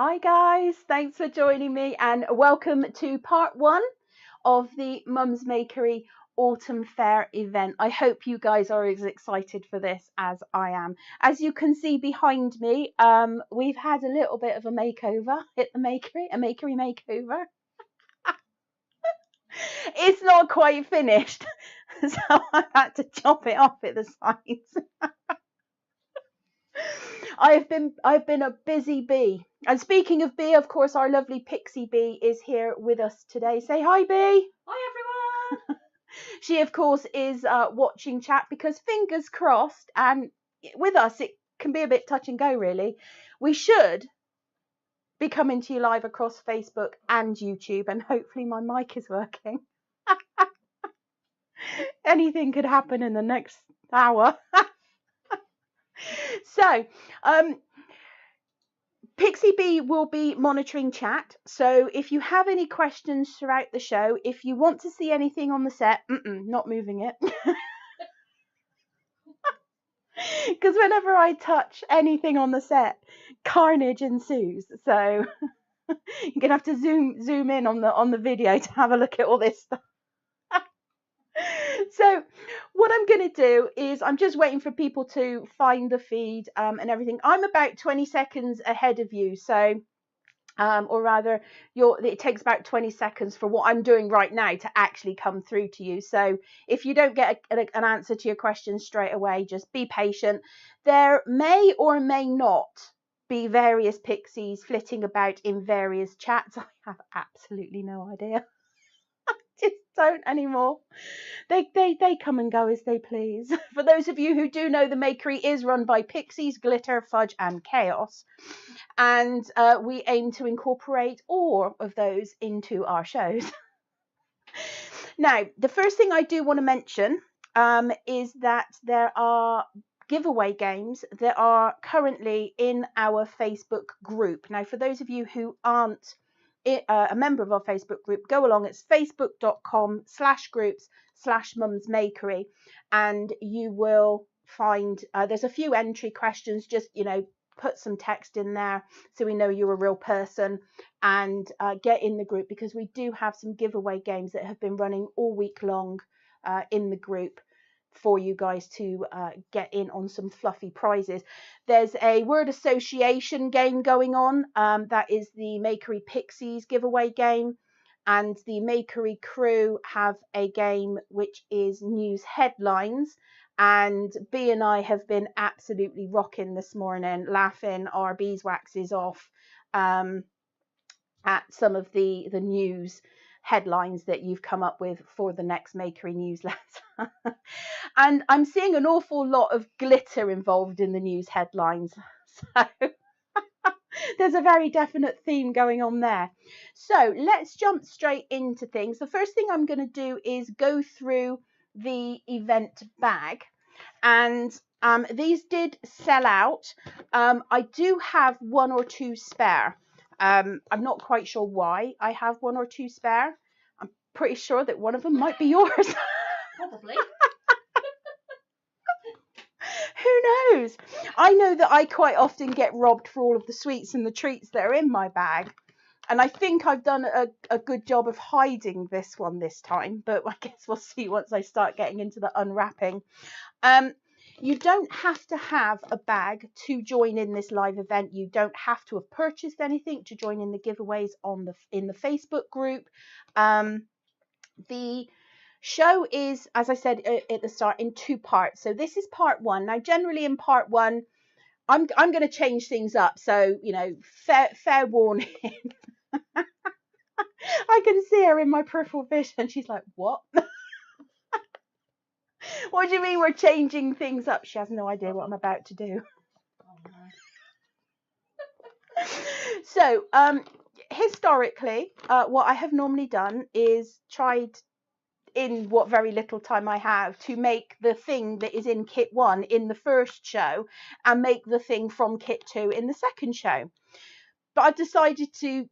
Hi guys, thanks for joining me and welcome to part one of the Mum's Makery Autumn Fair event. I hope you guys are as excited for this as I am. As you can see behind me, we've had a little bit of a makeover at the Makery, a Makery makeover. It's not quite finished, so I had to chop it off at the sides. I've been a busy bee. And speaking of bee, of course, our lovely Pixie Bee is here with us today. Say hi, Bee. Hi, everyone. She, of course, is watching chat because fingers crossed, and with us, it can be a bit touch and go, really. We should be coming to you live across Facebook and YouTube, and hopefully my mic is working. Anything could happen in the next hour. So, Pixie Bee will be monitoring chat. So if you have any questions throughout the show, if you want to see anything on the set, not moving it. Because whenever I touch anything on the set, carnage ensues. So you're gonna have to zoom in on the video to have a look at all this stuff. So what I'm going to do is I'm just waiting for people to find the feed and everything. I'm about 20 seconds ahead of you. So, or rather, it takes about 20 seconds for what I'm doing right now to actually come through to you. So if you don't get an answer to your question straight away, just be patient. There may or may not be various pixies flitting about in various chats. I have absolutely no idea. Just don't anymore. They come and go as they please. For those of you who do know, the Makery is run by Pixies, Glitter, Fudge and Chaos. And we aim to incorporate all of those into our shows. Now, the first thing I do want to mention is that there are giveaway games that are currently in our Facebook group. Now, for those of you who aren't a member of our Facebook group, go along. It's facebook.com/groups/mumsmakery, and you will find there's a few entry questions. Just put some text in there so we know you're a real person, and get in the group, because we do have some giveaway games that have been running all week long in the group for you guys to get in on some fluffy prizes. There's a word association game going on. That is the Makery Pixies giveaway game. And the Makery crew have a game which is news headlines. And Bee and I have been absolutely rocking this morning, laughing our beeswaxes off at some of the news headlines that you've come up with for the next Makery newsletter. And I'm seeing an awful lot of glitter involved in the news headlines. So there's a very definite theme going on there. So let's jump straight into things. The first thing I'm going to do is go through the event bag. And these did sell out. I do have one or two spare. I'm not quite sure why I have one or two spare. I'm pretty sure that one of them might be yours. Probably. Who knows? I know that I quite often get robbed for all of the sweets and the treats that are in my bag. And I think I've done a good job of hiding this one this time. But I guess we'll see once I start getting into the unwrapping. You don't have to have a bag to join in this live event. You don't have to have purchased anything to join in the giveaways in the Facebook group. The show is, as I said at the start, in two parts. So this is part one. Now, generally in part one, I'm going to change things up. So, fair warning. I can see her in my peripheral vision. She's like, what? What do you mean we're changing things up? She has no idea what I'm about to do. Oh, no. So, historically, what I have normally done is tried, in what very little time I have, to make the thing that is in kit 1 in the first show and make the thing from kit 2 in the second show. But I've decided to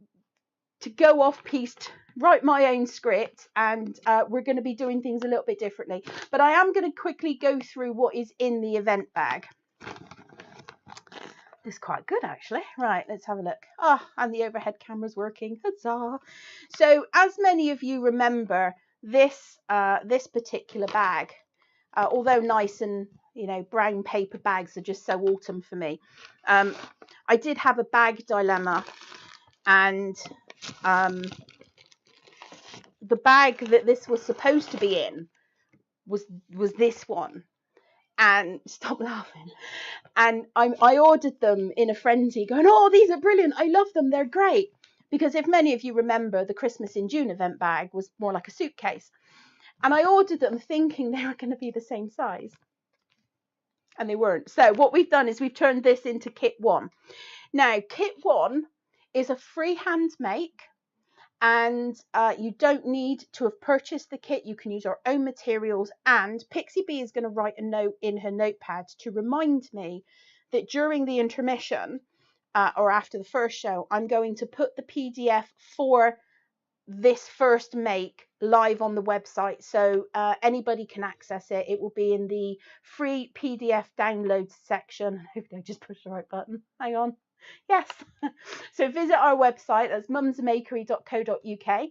go off piste, write my own script, and we're going to be doing things a little bit differently. But I am going to quickly go through what is in the event bag. This is quite good actually. Right, let's have a look. Ah, and the overhead camera's working. Huzzah! So as many of you remember, this this particular bag, although nice and, you know, brown paper bags are just so autumn for me. I did have a bag dilemma, and the bag that this was supposed to be in was this one. And stop laughing. And I ordered them in a frenzy, going, oh, these are brilliant, I love them, they're great. Because if many of you remember, the Christmas in June event bag was more like a suitcase. And I ordered them thinking they were going to be the same size. And they weren't. So what we've done is we've turned this into kit 1. Now, kit 1 is a freehand make, and you don't need to have purchased the kit. You can use our own materials, and Pixie Bee is going to write a note in her notepad to remind me that during the intermission or after the first show, I'm going to put the PDF for this first make live on the website, so anybody can access it. It will be in the free PDF downloads section. Hopefully I just pushed the right button. Hang on. Yes. So visit our website, that's mumsmakery.co.uk,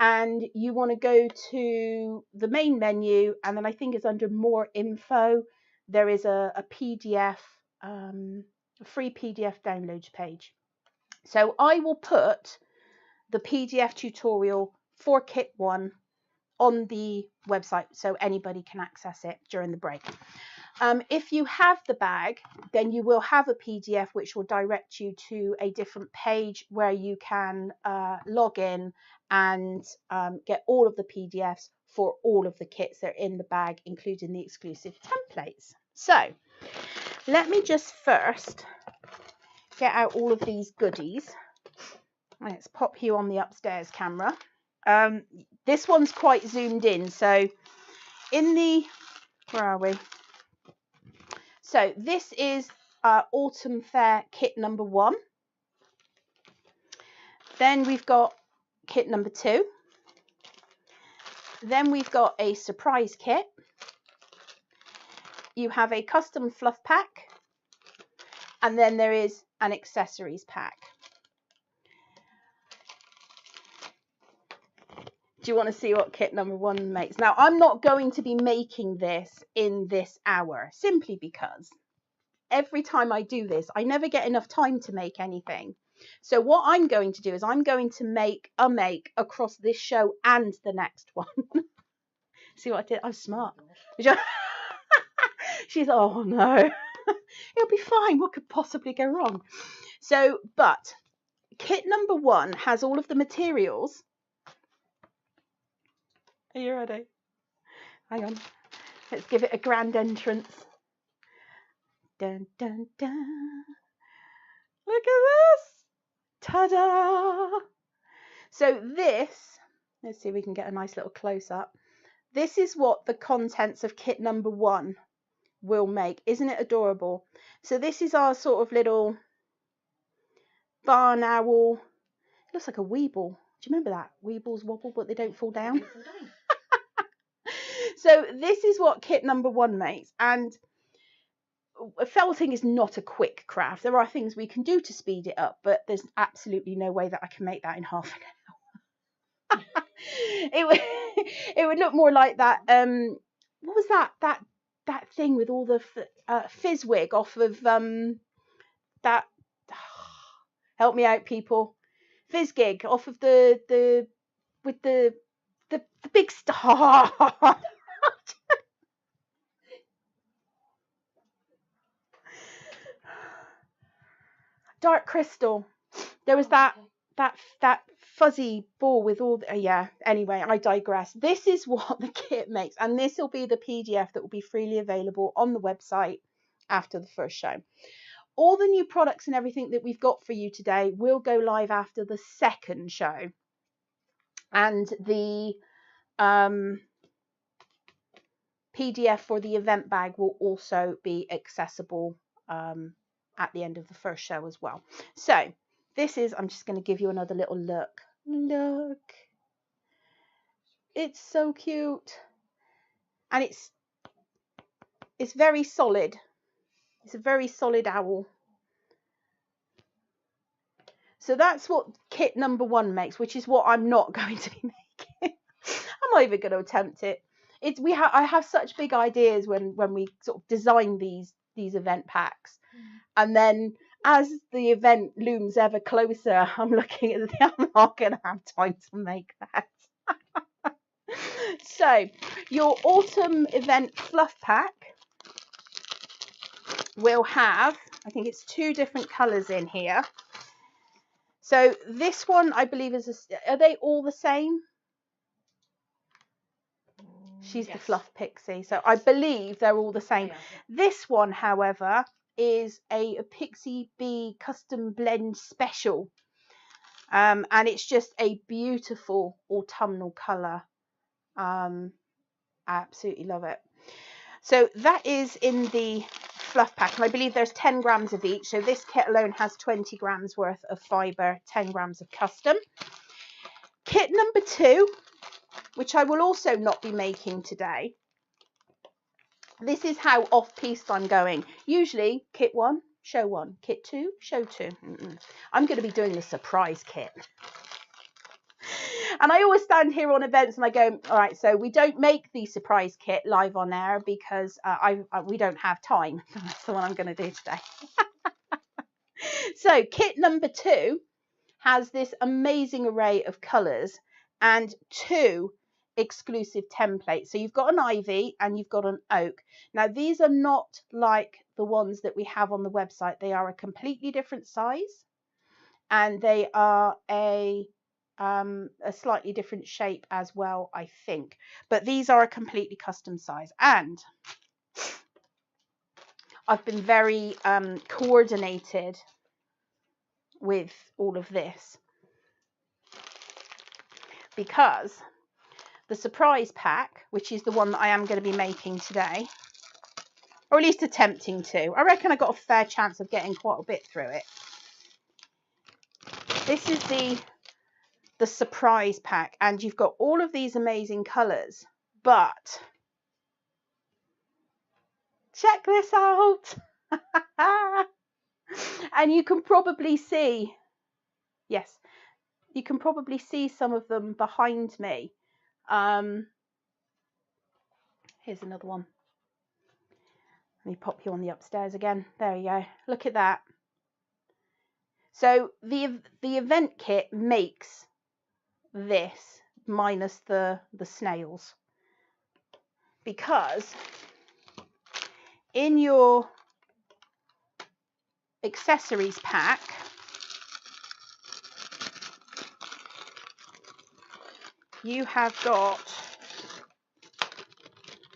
and you want to go to the main menu, and then I think it's under more info. There is a PDF, a free PDF downloads page. So I will put the PDF tutorial for kit 1 on the website so anybody can access it during the break. If you have the bag, then you will have a PDF which will direct you to a different page where you can log in and get all of the PDFs for all of the kits that are in the bag, including the exclusive templates. So let me just first get out all of these goodies. Let's pop you on the upstairs camera. This one's quite zoomed in, so in the, where are we? So this is Autumn Fair kit number 1. Then we've got kit number 2. Then we've got a surprise kit. You have a custom fluff pack, and then there is an accessories pack. Do you want to see what kit number 1 makes? Now, I'm not going to be making this in this hour, simply because every time I do this, I never get enough time to make anything. So what I'm going to do is I'm going to make a make across this show and the next one. See what I did? I'm smart. She's, oh no, it'll be fine. What could possibly go wrong? So, but kit number 1 has all of the materials. Are you ready? Hang on. Let's give it a grand entrance. Dun, dun, dun. Look at this. Ta-da. So this, let's see if we can get a nice little close-up. This is what the contents of kit number 1 will make. Isn't it adorable? So this is our sort of little barn owl. It looks like a weeble. Do you remember that? Weebles wobble, but they don't fall down. So this is what kit number 1 makes, and felting is not a quick craft. There are things we can do to speed it up, but there's absolutely no way that I can make that in half an hour. it would look more like that. What was that thing with all the Fizzwig off of that? Help me out, people. Fizzgig off of the with the big star. Dark Crystal. There was that fuzzy ball with all the, yeah, anyway, I digress. This is what the kit makes, and this will be the PDF that will be freely available on the website after the first show. All the new products and everything that we've got for you today will go live after the second show, and the PDF for the event bag will also be accessible at the end of the first show as well. So this is, I'm just going to give you another little look. Look, it's so cute, and it's very solid. It's a very solid owl. So that's what kit number 1 makes, which is what I'm not going to be making. I'm not even going to attempt it. I have such big ideas when we sort of design these event packs, and then as the event looms ever closer, I'm looking at I'm not going to have time to make that. So your autumn event fluff pack will have, I think it's 2 different colours in here. So this one, I believe, are they all the same? She's yes. The fluff pixie. So I believe they're all the same. Yeah. This one, however, is a Pixie Bee custom blend special. And it's just a beautiful autumnal colour. I absolutely love it. So that is in the fluff pack, and I believe there's 10 grams of each. So this kit alone has 20 grams worth of fibre, 10 grams of custom. Kit number 2, which I will also not be making today. This is how off-piste I'm going. Usually kit 1, show 1, kit 2, show 2. I'm going to be doing the surprise kit. And I always stand here on events and I go, all right, so we don't make the surprise kit live on air because we don't have time. That's the one I'm going to do today. So kit number 2 has this amazing array of colours and 2 exclusive templates. So you've got an ivy and you've got an oak. Now these are not like the ones that we have on the website. They are a completely different size, and they are a slightly different shape as well, I think. But these are a completely custom size, and I've been very coordinated with all of this because the surprise pack, which is the one that I am going to be making today, or at least attempting to. I reckon I got a fair chance of getting quite a bit through it. This is the surprise pack, and you've got all of these amazing colours, but check this out. And you can probably see, yes, you can probably see some of them behind me. Here's another one. Let me pop you on the upstairs again. There you go. Look at that. So the event kit makes this minus the snails, because in your accessories pack you have got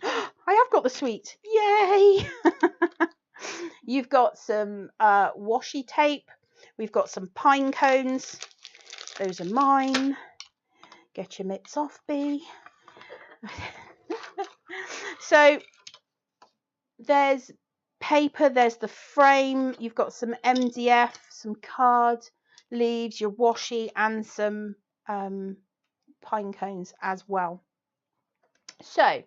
I have got the sweets, yay. You've got some washi tape, we've got some pine cones, those are mine. Get your mitts off, Bee. So there's paper, there's the frame, you've got some MDF, some card leaves, your washi, and some pine cones as well. So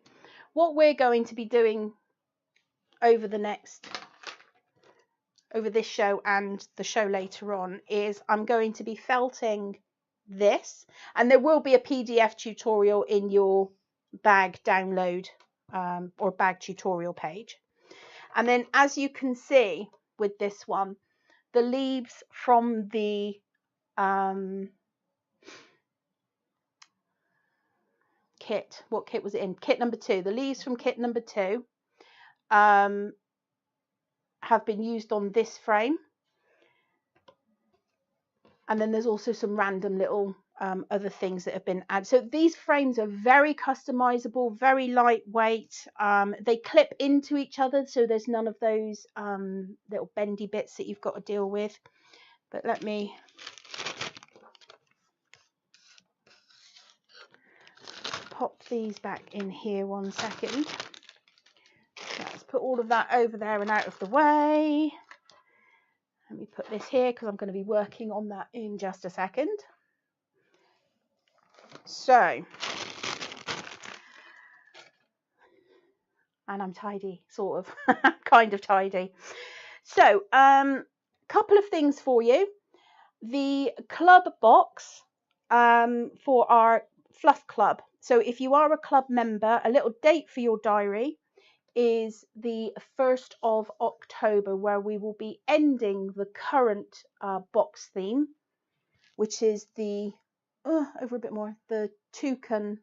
what we're going to be doing over this show and the show later on is I'm going to be felting this, and there will be a PDF tutorial in your bag download or bag tutorial page. And then, as you can see with this one, the leaves from the kit, what kit was it in? Kit number 2. The leaves from kit number 2 have been used on this frame. And then there's also some random little other things that have been added. So these frames are very customizable, very lightweight. They clip into each other, so there's none of those little bendy bits that you've got to deal with. But let me pop these back in here 1 second. Let's put all of that over there and out of the way. Let me put this here because I'm going to be working on that in just a second. So, and I'm tidy, sort of, kind of tidy. So, couple of things for you. the club box for our fluff club. So if you are a club member, a little date for your diary is the 1st of October, where we will be ending the current box theme, which is the over a bit more, the toucan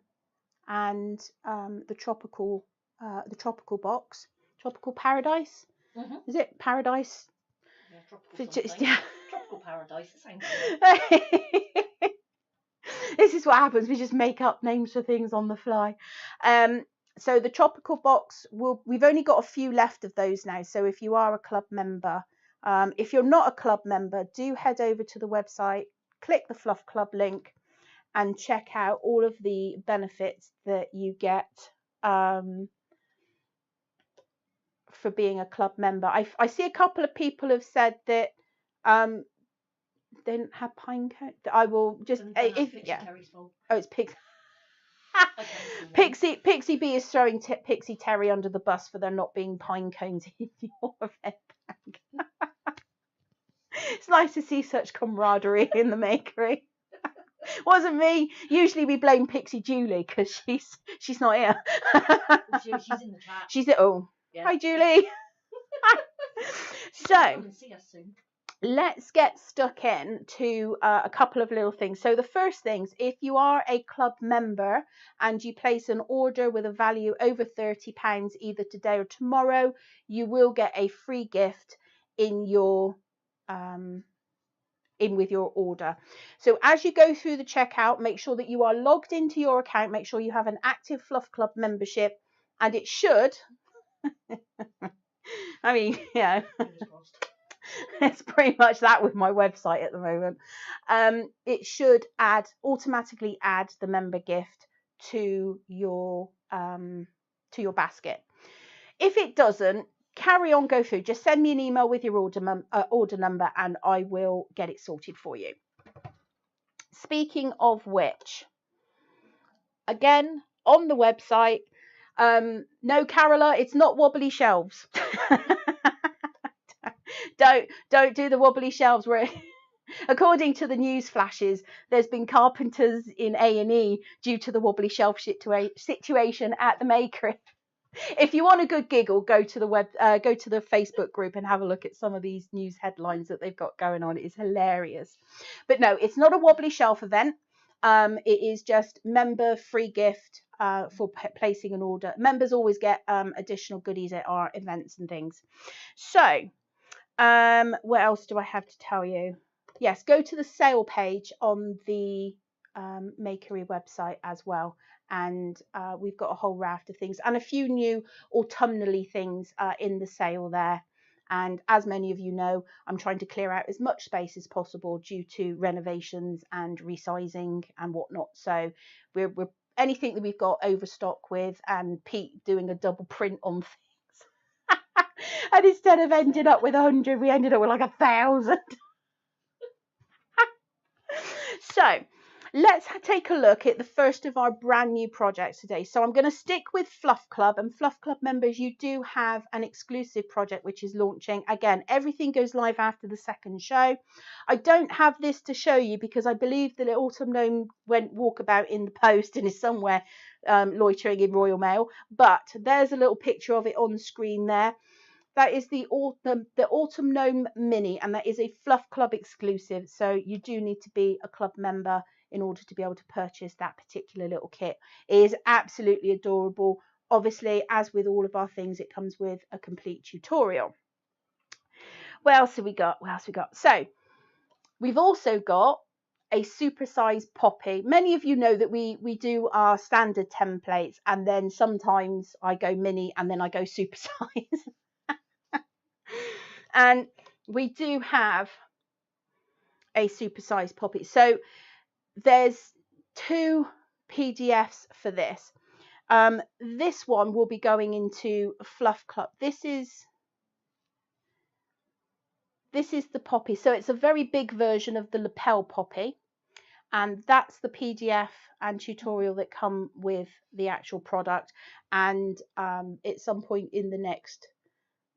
and the tropical box, tropical paradise. Is it paradise? Yeah, tropical something. Yeah. Tropical paradise. It sounds good. This is what happens. We just make up names for things on the fly. So the tropical box we've only got a few left of those now. So if you are a club member, if you're not a club member, do head over to the website, click the Fluff Club link, and check out all of the benefits that you get for being a club member. I see a couple of people have said that they didn't have pine cone. I will just Oh, it's Pixie B is throwing Pixie Terry under the bus for there not being pine cones in your event bag. It's nice to see such camaraderie in the Makery. Wasn't me. Usually we blame Pixie Julie because she's not here. She's in the chat. Yeah. Hi Julie. So See us soon. Let's get stuck in to a couple of little things. So the first things, if you are a club member and you place an order with a value over £30 either today or tomorrow, you will get a free gift in your with your order. So as you go through the checkout, make sure that you are logged into your account, make sure you have an active Fluff Club membership, and it should I mean, yeah. It's pretty much that with my website at the moment. It should automatically add the member gift to your basket. If it doesn't, carry on, go through. Just send me an email with your order number and I will get it sorted for you. Speaking of which, again, on the website, no, Carola, it's not wobbly shelves. Don't do the wobbly shelves where according to the news flashes, there's been carpenters in A&E due to the wobbly shelf situation at the Makery. If you want a good giggle, go to the Facebook group and have a look at some of these news headlines that they've got going on. It is hilarious. But no, it's not a wobbly shelf event. It is just member free gift for placing an order. Members always get additional goodies at our events and things. So what else do I have to tell you? Yes, go to the sale page on the Makery website as well, and we've got a whole raft of things and a few new autumnally things in the sale there. And as many of you know, I'm trying to clear out as much space as possible due to renovations and resizing and whatnot. So we're anything that we've got overstock with, and Pete doing a double print on things. And instead of ending up with 100, we ended up with like 1,000. So let's take a look at the first of our brand new projects today. So I'm going to stick with Fluff Club, and Fluff Club members, you do have an exclusive project which is launching. Again, everything goes live after the second show. I don't have this to show you because I believe the Autumn Gnome went walkabout in the post and is somewhere loitering in Royal Mail, but there's a little picture of it on the screen there. That is the Autumn Gnome Mini, and that is a Fluff Club exclusive. So you do need to be a club member in order to be able to purchase that particular little kit. It is absolutely adorable. Obviously, as with all of our things, it comes with a complete tutorial. What else have we got? So we've also got a supersized poppy. Many of you know that we do our standard templates, and then sometimes I go mini and then I go supersize. And we do have a supersized poppy. So there's 2 PDFs for this. This one will be going into Fluff Club. This is the poppy. So it's a very big version of the lapel poppy. And that's the PDF and tutorial that come with the actual product. And at some point in the next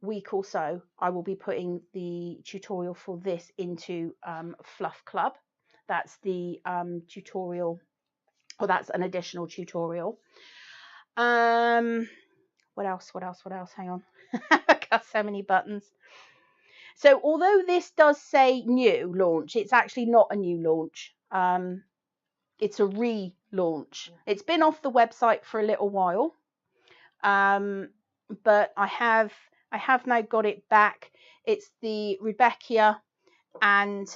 week or so, I will be putting the tutorial for this into Fluff Club. That's the tutorial, or that's an additional tutorial. What else? Hang on. I've got so many buttons. So although this does say new launch, it's actually not a new launch. It's a relaunch. It's been off the website for a little while, but I have now got it back. It's the Rebecca, and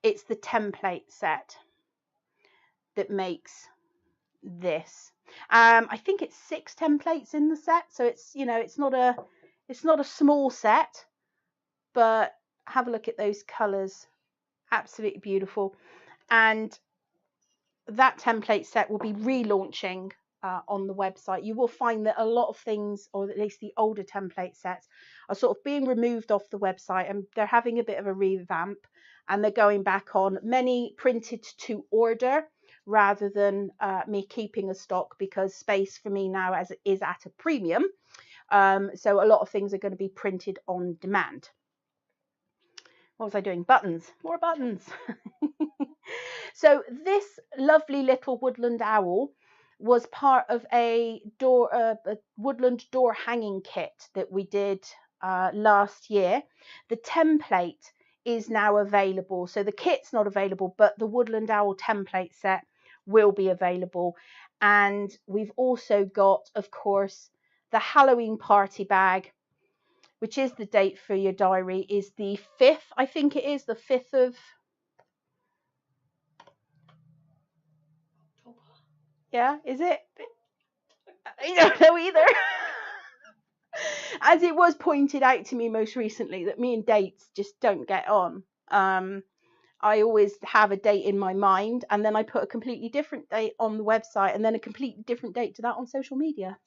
it's the template set that makes this. I think it's 6 templates in the set, so it's, you know, it's not a small set, but have a look at those colors. Absolutely beautiful. And that template set will be relaunching on the website. You will find that a lot of things, or at least the older template sets, are sort of being removed off the website, and they're having a bit of a revamp, and they're going back on, many printed to order rather than me keeping a stock, because space for me now as it is at a premium. So a lot of things are going to be printed on demand. What was I doing? Buttons, more buttons. So this lovely little woodland owl was part of a woodland door hanging kit that we did last year. The template is now available, so the kit's not available, but the woodland owl template set will be available. And we've also got, of course, the Halloween party bag, which is the date for your diary, is the 5th, I think it is the 5th of October. Yeah, is it? I don't know either. As it was pointed out to me most recently that me and dates just don't get on. I always have a date in my mind, and then I put a completely different date on the website, and then a completely different date to that on social media.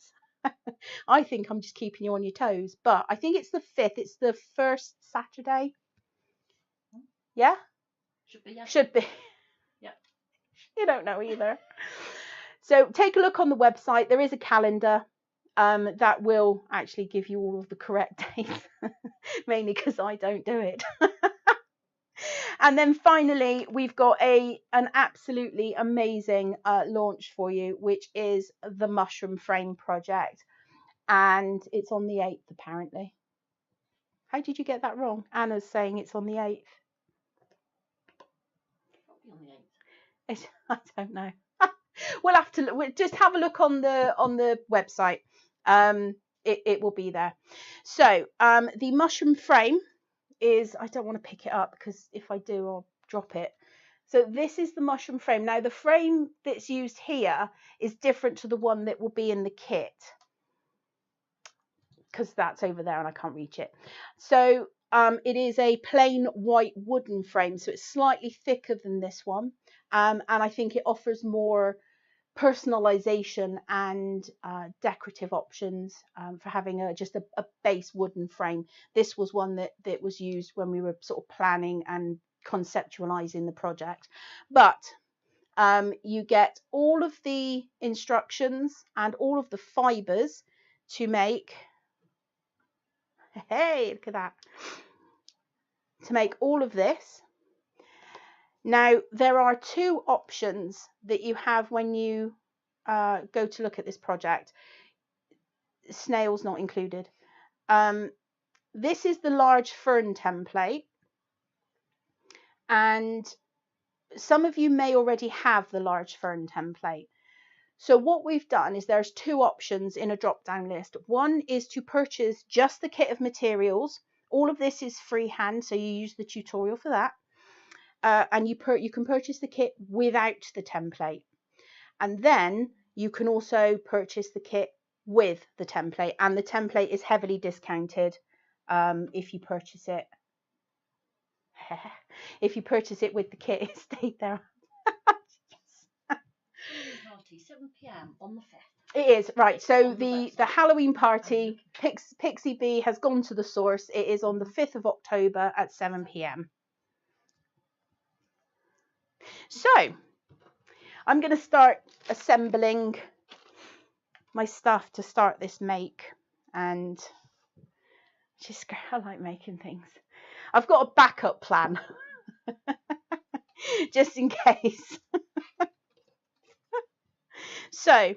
I think I'm just keeping you on your toes, but I think it's the 5th. It's the first Saturday. Yeah? Should be, yeah. Should be. Yeah. You don't know either. So take a look on the website. There is a calendar that will actually give you all of the correct dates, mainly because I don't do it. And then finally, we've got an absolutely amazing launch for you, which is the mushroom frame project. And it's on the 8th, apparently. How did you get that wrong? Anna's saying it's on the 8th. On the 8th. I don't know. We'll just have a look on the website. It will be there. So the mushroom frame is, I don't want to pick it up because if I do, I'll drop it. So this is the mushroom frame. Now the frame that's used here is different to the one that will be in the kit, because that's over there and I can't reach it. So it is a plain white wooden frame, so it's slightly thicker than this one, and I think it offers more personalization and decorative options for having just a base wooden frame. This was one that was used when we were sort of planning and conceptualizing the project. But you get all of the instructions and all of the fibers to make, hey, look at that, to make all of this. Now, there are 2 options that you have when you go to look at this project. Snails not included. This is the large fern template, and some of you may already have the large fern template. So what we've done is there's 2 options in a drop-down list. One is to purchase just the kit of materials. All of this is freehand, so you use the tutorial for that. And you can purchase the kit without the template, and then you can also purchase the kit with the template, and the template is heavily discounted if you purchase it. If you purchase it with the kit, it stayed there. 7 p.m. on the 5th. It is right. So the Halloween party, Pixie Bee has gone to the source. It is on the 5th of October at 7 p.m. So I'm going to start assembling my stuff to start this make. and I like making things. I've got a backup plan just in case. So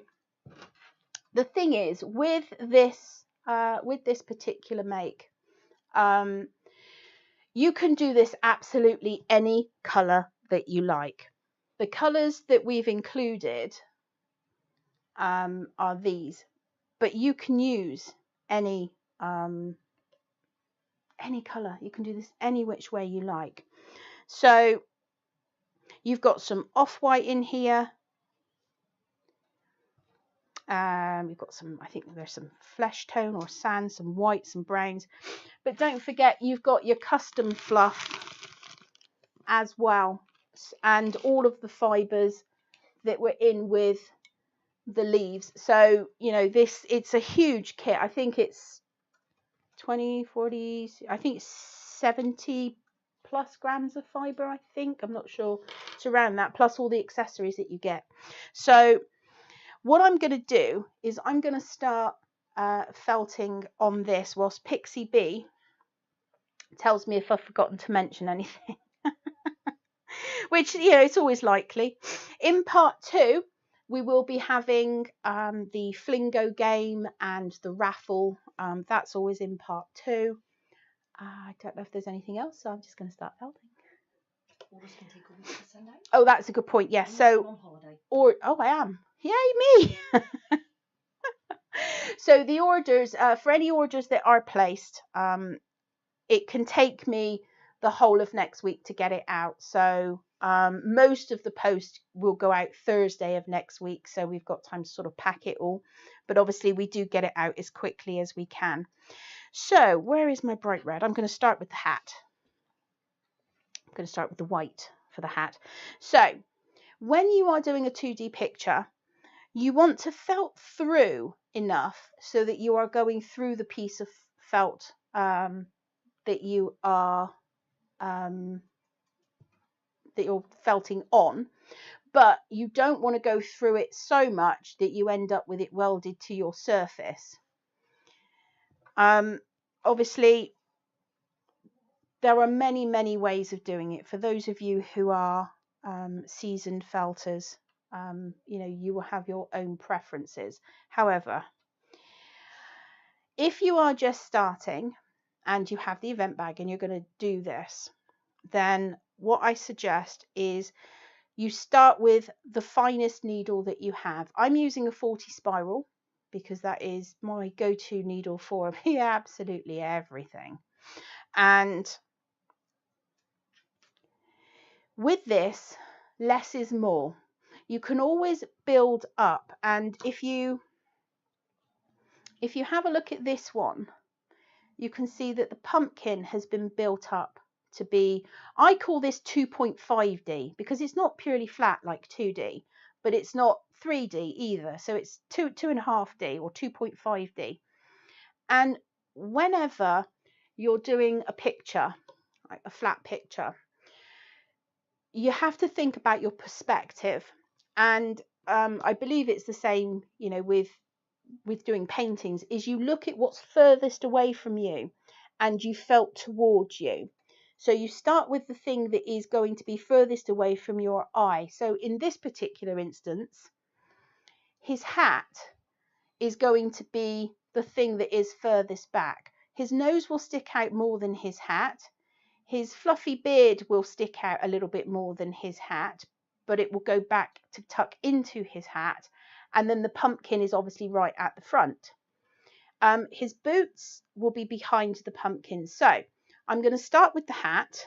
the thing is with this particular make, you can do this absolutely any color that you like. The colors that we've included are these, but you can use any color. You can do this any which way you like. So you've got some off-white in here. You've got some, I think there's some flesh tone or sand, some white, some browns. But don't forget, you've got your custom fluff as well, and all of the fibers that were in with the leaves. So, you know, it's a huge kit. I think it's 20, 40, I think it's 70 plus grams of fiber, I think. I'm not sure. It's around that, plus all the accessories that you get. So what I'm going to do is I'm going to start felting on this whilst Pixie B tells me if I've forgotten to mention anything. Which, you know, it's always likely. In part 2, we will be having the Flingo game and the raffle. That's always in part 2. I don't know if there's anything else, so I'm just going to start felting. Orders can take a week to send out. Oh, that's a good point. Yes. So, on holiday. I am. Yay me! So the orders, for any orders that are placed, it can take me the whole of next week to get it out. So most of the post will go out Thursday of next week, so we've got time to sort of pack it all. But obviously we do get it out as quickly as we can. So where is my bright red? I'm going to start with the hat. I'm going to start with the white for the hat. So when you are doing a 2D picture, you want to felt through enough so that you are going through the piece of felt that you're felting on, but you don't want to go through it so much that you end up with it welded to your surface. Obviously there are many ways of doing it. For those of you who are seasoned felters, you know, you will have your own preferences. However, if you are just starting and you have the event bag and you're going to do this, then what I suggest is you start with the finest needle that you have. I'm using a 40 spiral because that is my go-to needle for absolutely everything. And with this, less is more. You can always build up, and if you have a look at this one, you can see that the pumpkin has been built up to be, I call this 2.5D because it's not purely flat like 2D, but it's not 3D either. So it's 2.5D or 2.5D. And whenever you're doing a picture, like a flat picture, you have to think about your perspective. And I believe it's the same, you know, with doing paintings, is you look at what's furthest away from you and you felt towards you. So you start with the thing that is going to be furthest away from your eye. So in this particular instance, his hat is going to be the thing that is furthest back. His nose will stick out more than his hat. His fluffy beard will stick out a little bit more than his hat, but it will go back to tuck into his hat. And then the pumpkin is obviously right at the front. His boots will be behind the pumpkin. So I'm going to start with the hat.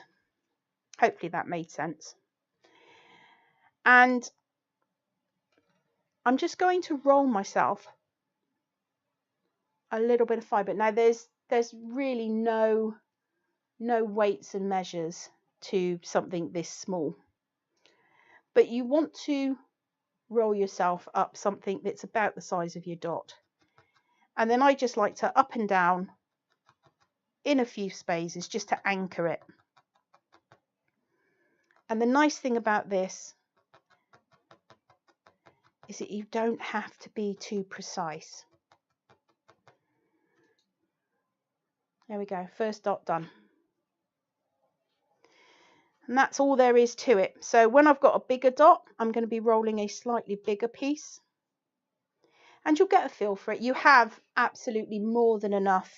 Hopefully that made sense. And I'm just going to roll myself a little bit of fibre. Now there's really no weights and measures to something this small. But you want to roll yourself up something that's about the size of your dot. And then I just like to up and down in a few spaces just to anchor it. And the nice thing about this is that you don't have to be too precise. There we go, first dot done. And that's all there is to it. So when I've got a bigger dot, I'm going to be rolling a slightly bigger piece. And you'll get a feel for it. You have absolutely more than enough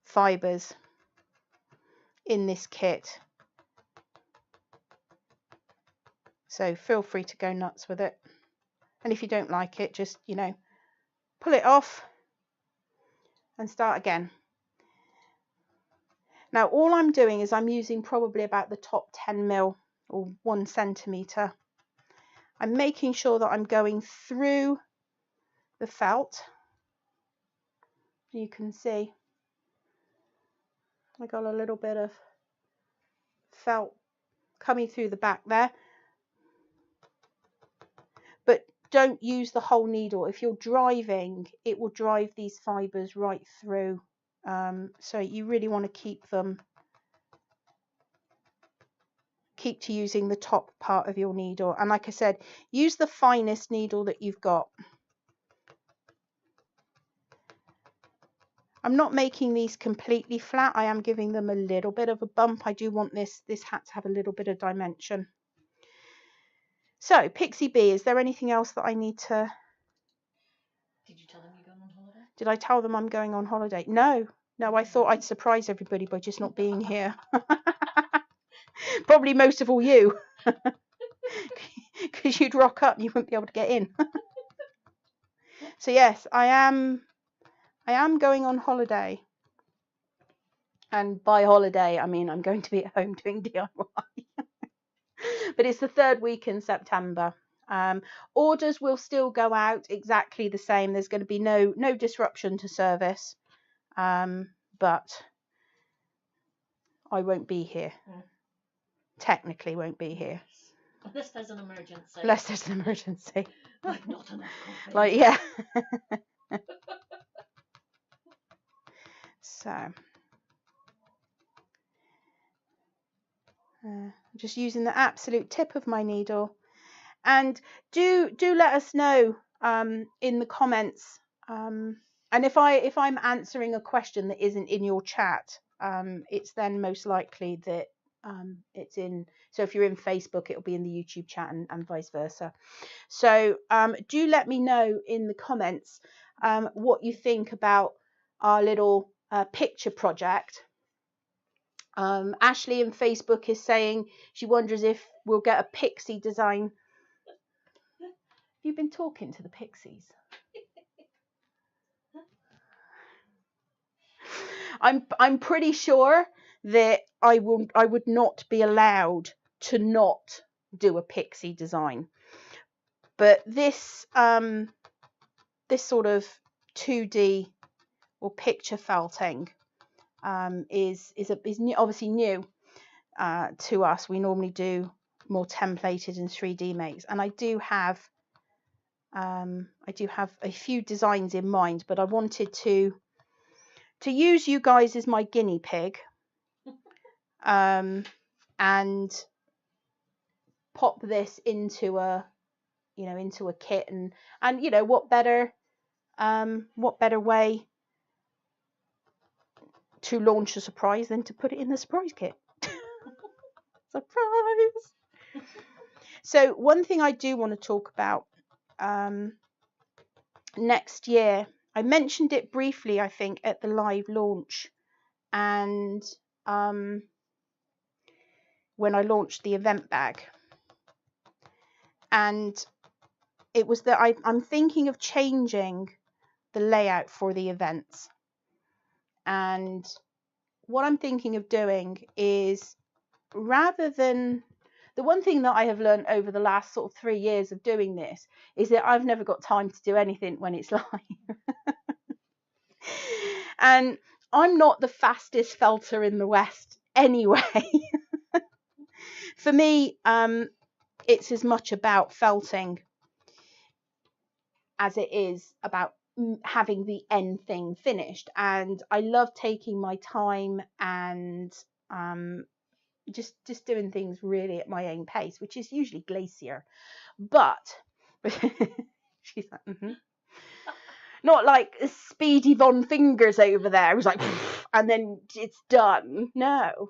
fibres in this kit. So feel free to go nuts with it. And if you don't like it, just, you know, pull it off and start again. Now all I'm doing is I'm using probably about the top 10 mil or 1 centimetre. I'm making sure that I'm going through the felt. You can see I got a little bit of felt coming through the back there. But don't use the whole needle. If you're driving, it will drive these fibres right through. So you really want to keep to using the top part of your needle. And like I said, use the finest needle that you've got. I'm not making these completely flat. I am giving them a little bit of a bump. I do want this hat to have a little bit of dimension. So, Pixie Bee, is there anything else that I need to... Did you tell them you're going on holiday? Did I tell them I'm going on holiday? No, I thought I'd surprise everybody by just not being here. Probably most of all you. Because you'd rock up and you wouldn't be able to get in. So yes, I am going on holiday. And by holiday, I mean I'm going to be at home doing DIY. But it's the 3rd week in September. Orders will still go out exactly the same. There's going to be no disruption to service. But I won't be here. Technically won't be here. Unless there's an emergency. Unless there's an emergency. Like not enough coffee. Like, yeah. So just using the absolute tip of my needle. And do let us know in the comments. And if I'm answering a question that isn't in your chat, it's then most likely that it's in. So if you're in Facebook, it'll be in the YouTube chat and vice versa. So do let me know in the comments what you think about our little picture project. Ashley in Facebook is saying she wonders if we'll get a pixie design. You've been talking to the pixies. I'm pretty sure that I would not be allowed to not do a pixie design. But this this sort of 2D or picture felting is obviously new to us. We normally do more templated and 3D makes, and I do have a few designs in mind, but I wanted to use you guys as my guinea pig and pop this into a kit, and you know, what better way to launch a surprise than to put it in the surprise kit. Surprise. So one thing I do want to talk about next year, I mentioned it briefly, I think, at the live launch, and when I launched the event bag, and it was that I'm thinking of changing the layout for the events. And what I'm thinking of doing is, rather than, the one thing that I have learned over the last sort of 3 years of doing this is that I've never got time to do anything when it's live. And I'm not the fastest felter in the West anyway. For me, it's as much about felting as it is about having the end thing finished. And I love taking my time and just doing things really at my own pace, which is usually glacier. But she's like, Not like Speedy Von Fingers over there who's like, and then it's done. No.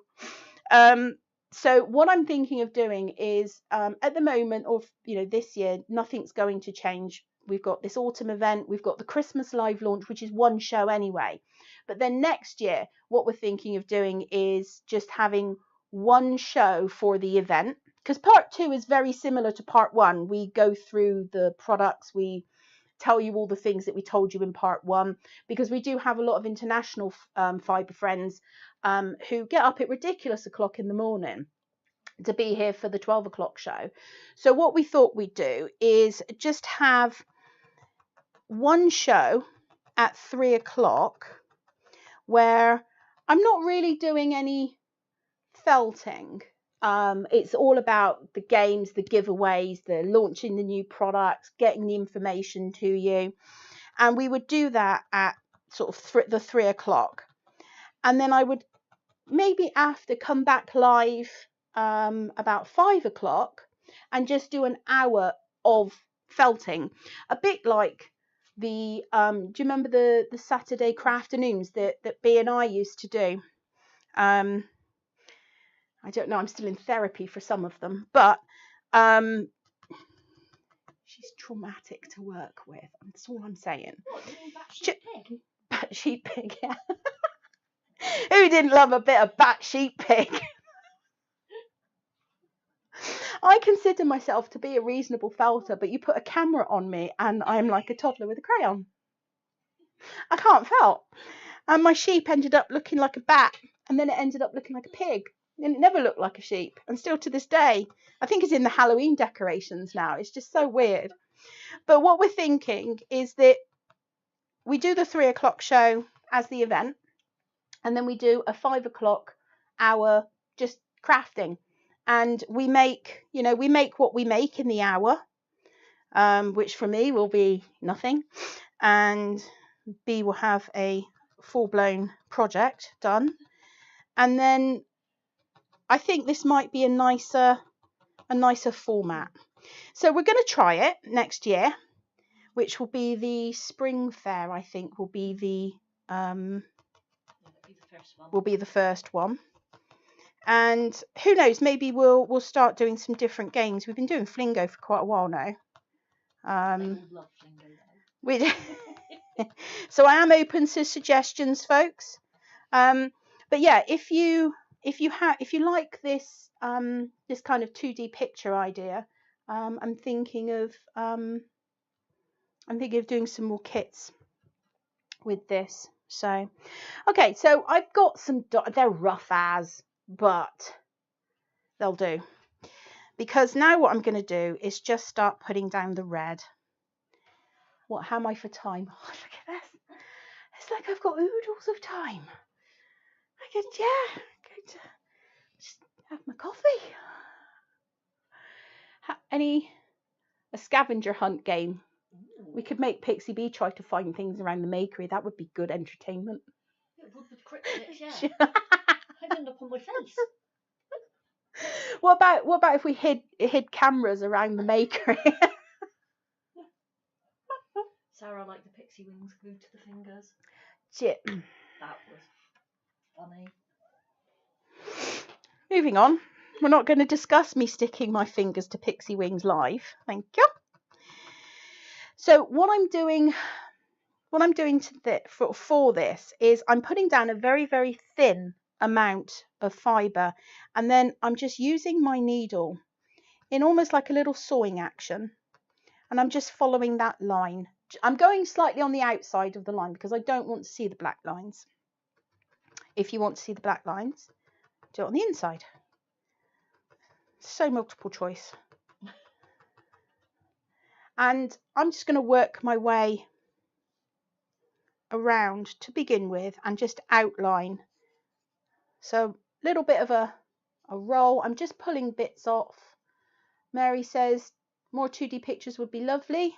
So what I'm thinking of doing is, at the moment, or this year, nothing's going to change. We've got this autumn event, we've got the Christmas live launch, which is one show anyway. But then next year, what we're thinking of doing is just having one show for the event, because part 2 is very similar to part 1. We go through the products, we tell you all the things that we told you in part 1, because we do have a lot of international fibre friends who get up at ridiculous o'clock in the morning to be here for the 12 o'clock show. So what we thought we'd do is just have one show at 3 o'clock where I'm not really doing any felting. It's all about the games, the giveaways, the launching the new products, getting the information to you. And we would do that at sort of the 3 o'clock. And then I would maybe after come back live about 5 o'clock and just do an hour of felting. A bit like the, do you remember the Saturday crafternoons that B and I used to do? I don't know, I'm still in therapy for some of them, but she's traumatic to work with. That's all I'm saying. What, you mean batshit pig? Batshit pig, yeah. Who didn't love a bit of batshit pig? I consider myself to be a reasonable felter, but you put a camera on me and I'm like a toddler with a crayon. I can't felt. And my sheep ended up looking like a bat, and then it ended up looking like a pig. And it never looked like a sheep. And still to this day, I think it's in the Halloween decorations now. It's just so weird. But what we're thinking is that we do the 3 o'clock show as the event, and then we do a 5 o'clock hour just crafting. And we make what we make in the hour, which for me will be nothing. And B will have a full-blown project done. And then I think this might be a nicer format. So we're going to try it next year, which will be the spring fair. I think will be the first one. And who knows? Maybe we'll start doing some different games. We've been doing Flingo for quite a while now. I love Flingo. So I am open to suggestions, folks. But yeah, if you like this this kind of 2D picture idea, I'm thinking of doing some more kits with this. So okay, so I've got some they're rough as, but they'll do, because now what I'm going to do is just start putting down the red. How am I for time? Oh, look at this. It's like I've got oodles of time. I could just have my coffee. A scavenger hunt game. We could make Pixie Bee try to find things around the Makery. That would be good entertainment. It would be cryptic, yeah. I'd end up on my face. What about if we hid cameras around the Makery? Sarah liked the pixie wings glued to the fingers. Shit. That was funny. Moving on. We're not going to discuss me sticking my fingers to pixie wings live. Thank you. So what I'm doing for this is I'm putting down a very, very thin amount of fibre, and then I'm just using my needle in almost like a little sawing action, and I'm just following that line. I'm going slightly on the outside of the line because I don't want to see the black lines. If you want to see the black lines, do it on the inside. So multiple choice. And I'm just going to work my way around to begin with and just outline. So a little bit of a roll. I'm just pulling bits off. Mary says more 2D pictures would be lovely.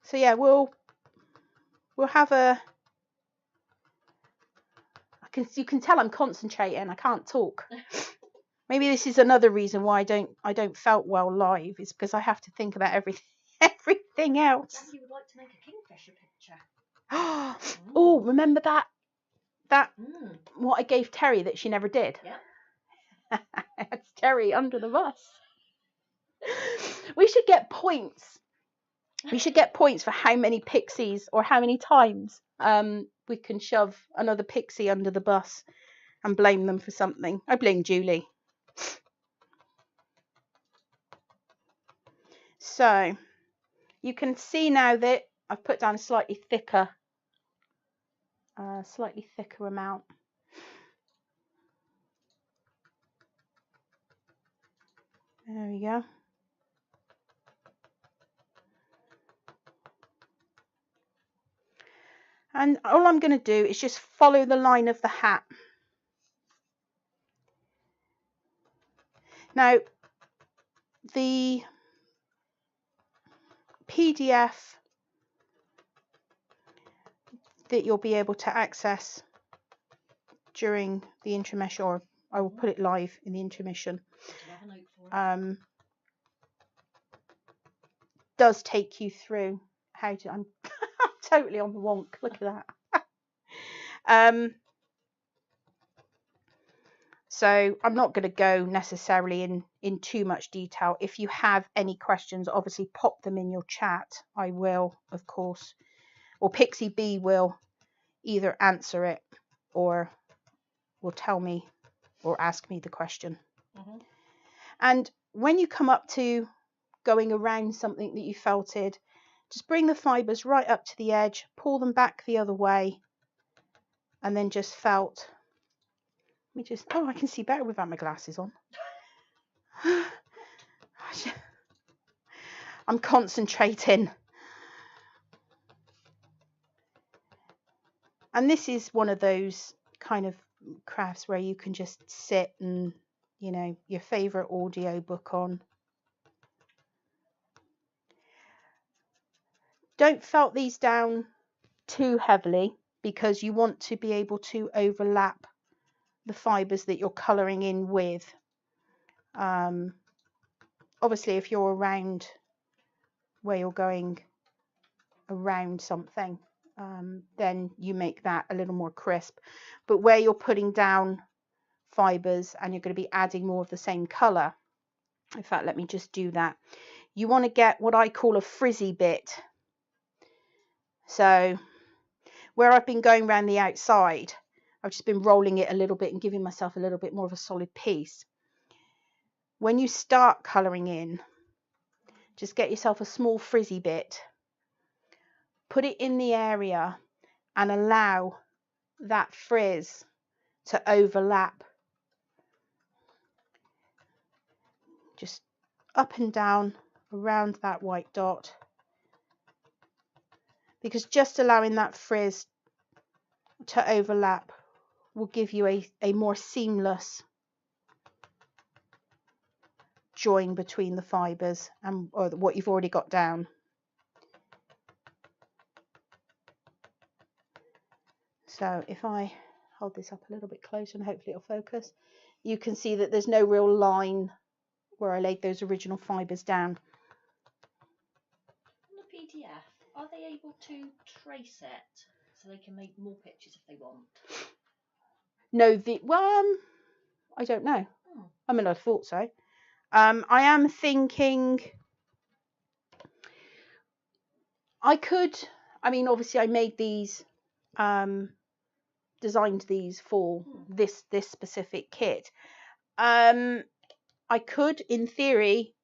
So yeah, we'll have a. You can tell I'm concentrating. I can't talk. Maybe this is another reason why I don't felt well live. Is because I have to think about everything. everything else. Jackie would like to make a kingfisher picture. Oh, remember that Mm. what I gave Terry that she never did? Yeah. It's Terry under the bus. We should get points. We should get points for how many pixies or how many times we can shove another pixie under the bus and blame them for something. I blame Julie. So you can see now that I've put down a slightly thicker amount. There we go. And all I'm going to do is just follow the line of the hat. Now, the PDF that you'll be able to access during the intermission, or I will put it live in the intermission, does take you through how to... I'm totally on the wonk. Look at that. So I'm not going to go necessarily in too much detail. If you have any questions, obviously pop them in your chat. I will, of course, or Pixie B will either answer it or will tell me or ask me the question. And when you come up to going around something that you felted, just bring the fibres right up to the edge, pull them back the other way, and then just felt. Let me just, oh, I can see better without my glasses on. I'm concentrating. And this is one of those kind of crafts where you can just sit and, you know, your favourite audio book on. Don't felt these down too heavily because you want to be able to overlap the fibres that you're colouring in with. Obviously, if you're around where you're going around something, then you make that a little more crisp. But where you're putting down fibres and you're going to be adding more of the same colour, in fact, let me just do that. You want to get what I call a frizzy bit. So where I've been going around the outside, I've just been rolling it a little bit and giving myself a little bit more of a solid piece. When you start colouring in, just get yourself a small frizzy bit, put it in the area and allow that frizz to overlap. Just up and down around that white dot, because just allowing that frizz to overlap will give you a more seamless join between the fibres and what you've already got down. So if I hold this up a little bit closer and hopefully it'll focus, you can see that there's no real line where I laid those original fibres down. On the PDF, are they able to trace it so they can make more pictures if they want? No, I don't know. I mean, I thought so. I am thinking I could, I mean, obviously I made these, designed these for this specific kit. I could, in theory,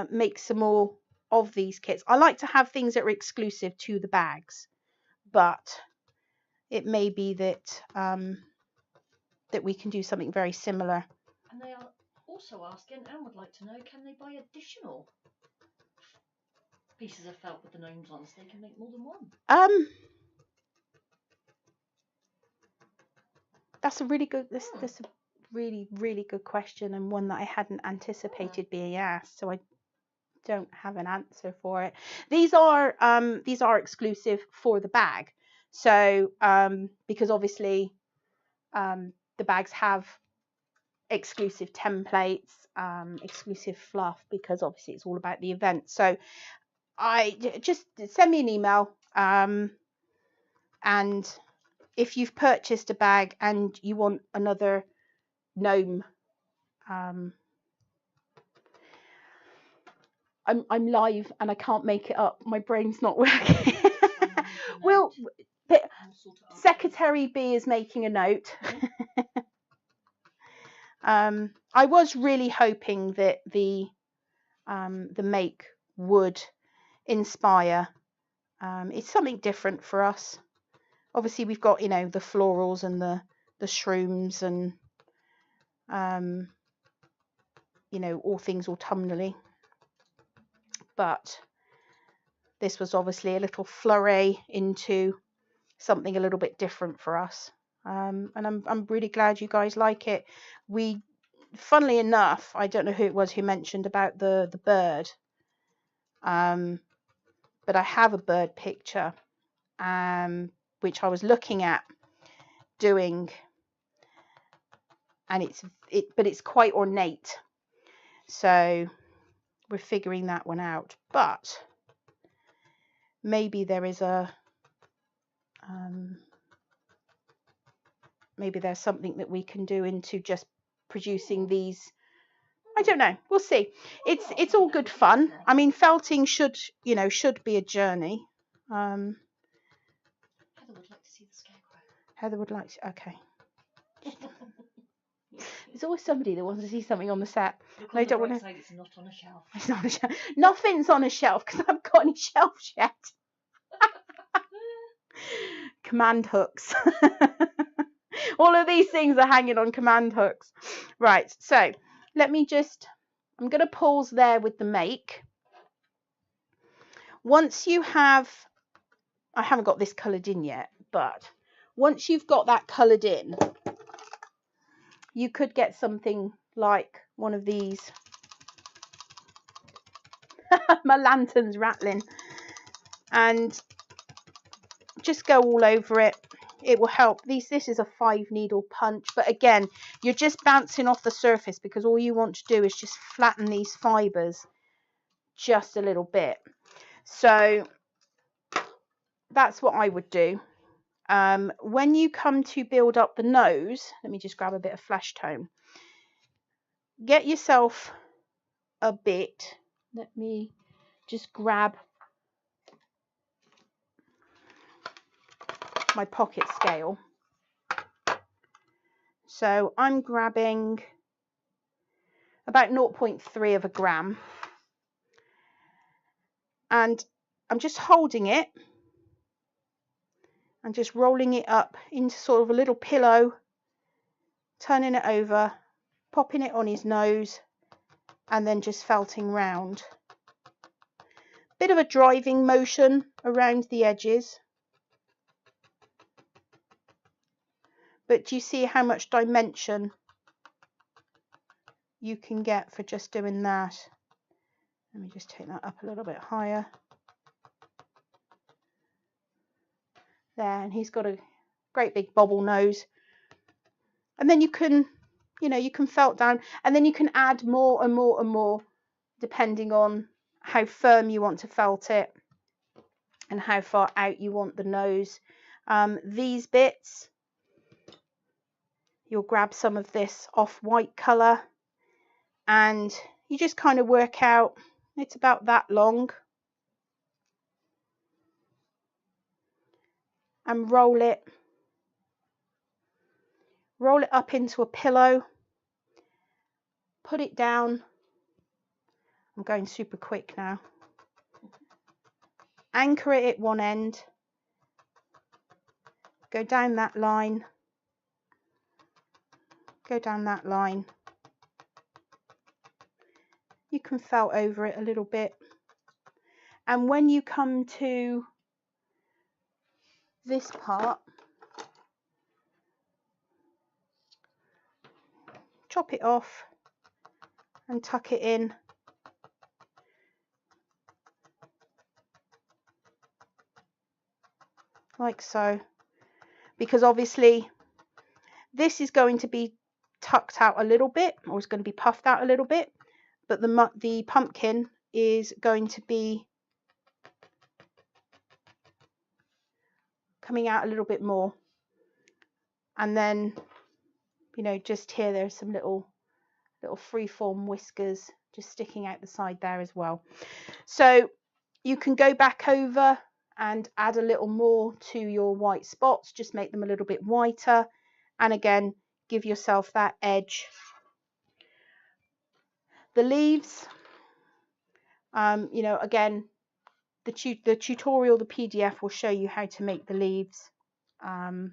make some more of these kits. I like to have things that are exclusive to the bags, but it may be that that we can do something very similar. And they are also asking, and would like to know, can they buy additional pieces of felt with the gnomes on so they can make more than one? That's a really good. That's a really good question, and one that I hadn't anticipated being asked. So I don't have an answer for it. These are exclusive for the bag. So because obviously the bags have exclusive templates, exclusive fluff, because obviously it's all about the event. So just send me an email, and if you've purchased a bag and you want another gnome, I'm live and I can't make it up. My brain's not working. Well, Secretary B is making a note. I was really hoping that the make would inspire. It's something different for us. Obviously, we've got, you know, the florals and the shrooms and you know, all things autumnally. But this was obviously a little flurry into something a little bit different for us. And I'm really glad you guys like it. Funnily enough, I don't know who it was who mentioned about the bird, but I have a bird picture, which I was looking at doing, and it's quite ornate, so we're figuring that one out. But maybe there is maybe there's something that we can do into just producing these. I don't know. We'll see. It's all good fun. I mean, felting should be a journey. Heather would like to see the scarecrow. Heather would like to. Okay. There's always somebody that wants to see something on the set. I don't want to. It's not on a shelf. It's not on a shelf. Nothing's on a shelf because I haven't got any shelves yet. Command hooks. All of these things are hanging on command hooks. Right, so I'm going to pause there with the make. Once you have, I haven't got this coloured in yet, but once you've got that coloured in, you could get something like one of these. My lantern's rattling. And just go all over it. It will help. This is a 5 needle punch, but again, you're just bouncing off the surface because all you want to do is just flatten these fibers just a little bit. So that's what I would do. When you come to build up the nose, let me just grab a bit of flash tone. Get yourself a bit. Let me just grab my pocket scale. So I'm grabbing about 0.3 of a gram, and I'm just holding it and just rolling it up into sort of a little pillow, turning it over, popping it on his nose, and then just felting round. Bit of a driving motion around the edges. But do you see how much dimension you can get for just doing that? Let me just take that up a little bit higher. There, and he's got a great big bobble nose. And then you can, you can felt down, and then you can add more and more and more depending on how firm you want to felt it and how far out you want the nose. These bits, you'll grab some of this off-white colour and you just kind of work out it's about that long and roll it up into a pillow, put it down. I'm going super quick now. Anchor it at one end, go down that line, go down that line. You can felt over it a little bit, and when you come to this part, chop it off and tuck it in. Like so, because obviously this is going to be tucked out a little bit, or it's going to be puffed out a little bit, but the pumpkin is going to be coming out a little bit more. And then, you know, just here, there's some little freeform whiskers just sticking out the side there as well. So you can go back over and add a little more to your white spots, just make them a little bit whiter, and again give yourself that edge. The leaves, you know, again, the tutorial, the PDF will show you how to make the leaves. I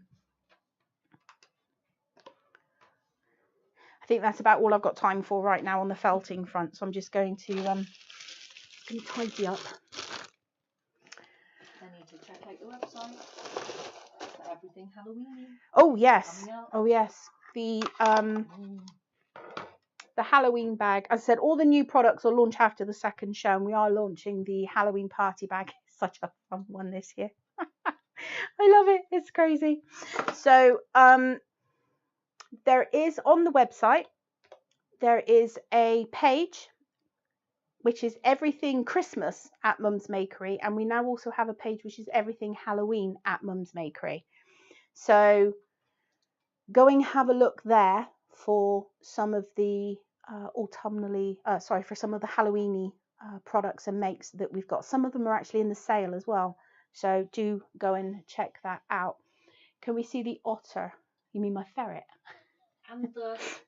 think that's about all I've got time for right now on the felting front, so I'm just going to tidy up. I need to check out the website for everything Halloween. Oh yes, oh yes. The Halloween bag. As I said, all the new products will launch after the second show, and we are launching the Halloween party bag. It's such a fun one this year. I love it. It's crazy. So there is on the website, there is a page which is everything Christmas at Mum's Makery, and we now also have a page which is everything Halloween at Mum's Makery. So go and have a look there for some of the for some of the Halloweeny products and makes that we've got. Some of them are actually in the sale as well, so do go and check that out. Can we see the otter? You mean my ferret?